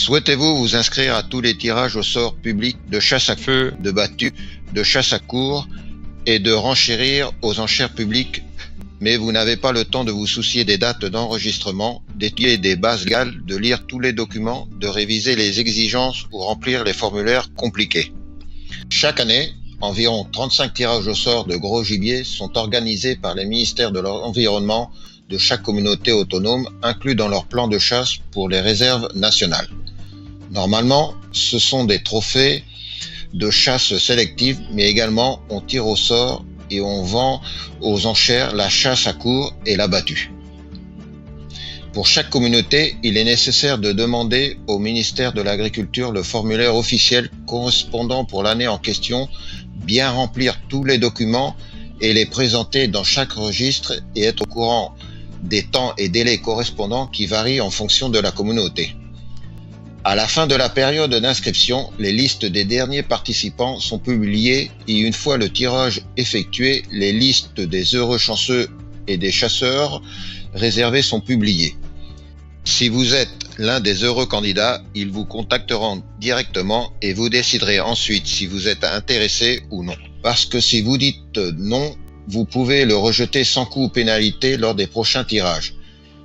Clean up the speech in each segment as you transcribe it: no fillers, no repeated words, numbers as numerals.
Souhaitez-vous vous inscrire à tous les tirages au sort publics de chasse à feu, de battu, de chasse à courre et de renchérir aux enchères publiques, mais vous n'avez pas le temps de vous soucier des dates d'enregistrement, d'étudier des bases légales, de lire tous les documents, de réviser les exigences ou remplir les formulaires compliqués. Chaque année, environ 35 tirages au sort de gros gibier sont organisés par les ministères de l'Environnement de chaque communauté autonome, inclus dans leur plan de chasse pour les réserves nationales. Normalement, ce sont des trophées de chasse sélective, mais également on tire au sort et on vend aux enchères la chasse à courre et la battue. Pour chaque communauté, il est nécessaire de demander au ministère de l'Agriculture le formulaire officiel correspondant pour l'année en question, bien remplir tous les documents et les présenter dans chaque registre et être au courant des temps et délais correspondants qui varient en fonction de la communauté. À la fin de la période d'inscription, les listes des derniers participants sont publiées et une fois le tirage effectué, les listes des heureux chanceux et des chasseurs réservés sont publiées. Si vous êtes l'un des heureux candidats, ils vous contacteront directement et vous déciderez ensuite si vous êtes intéressé ou non. Parce que si vous dites non, vous pouvez le rejeter sans coût ou pénalité lors des prochains tirages.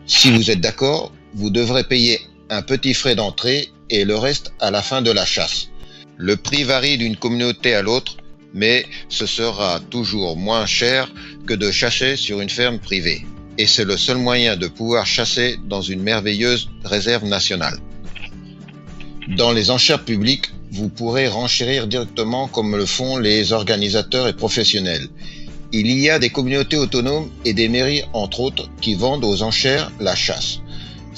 Si vous êtes d'accord, vous devrez payer un petit frais d'entrée et le reste à la fin de la chasse. Le prix varie d'une communauté à l'autre, mais ce sera toujours moins cher que de chasser sur une ferme privée. Et c'est le seul moyen de pouvoir chasser dans une merveilleuse réserve nationale. Dans les enchères publiques, vous pourrez renchérir directement comme le font les organisateurs et professionnels. Il y a des communautés autonomes et des mairies, entre autres, qui vendent aux enchères la chasse.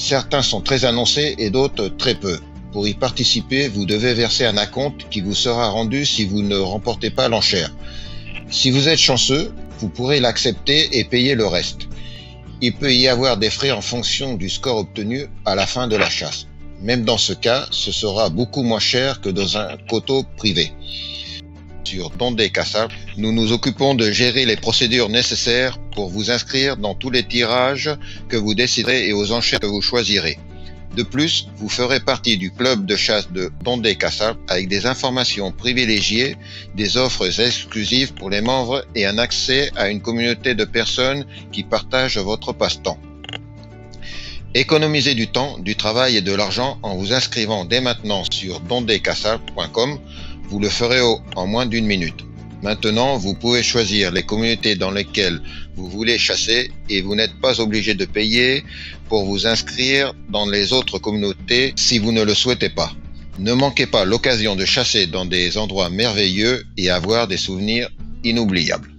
Certains sont très annoncés et d'autres très peu. Pour y participer, vous devez verser un acompte qui vous sera rendu si vous ne remportez pas l'enchère. Si vous êtes chanceux, vous pourrez l'accepter et payer le reste. Il peut y avoir des frais en fonction du score obtenu à la fin de la chasse. Même dans ce cas, ce sera beaucoup moins cher que dans un coteau privé. Sur Dondé Cassables, nous nous occupons de gérer les procédures nécessaires pour vous inscrire dans tous les tirages que vous déciderez et aux enchères que vous choisirez. De plus, vous ferez partie du club de chasse de Dondé Cassables avec des informations privilégiées, des offres exclusives pour les membres et un accès à une communauté de personnes qui partagent votre passe-temps. Économisez du temps, du travail et de l'argent en vous inscrivant dès maintenant sur dondécassables.com. Vous le ferez en moins d'une minute. Maintenant, vous pouvez choisir les communautés dans lesquelles vous voulez chasser et vous n'êtes pas obligé de payer pour vous inscrire dans les autres communautés si vous ne le souhaitez pas. Ne manquez pas l'occasion de chasser dans des endroits merveilleux et avoir des souvenirs inoubliables.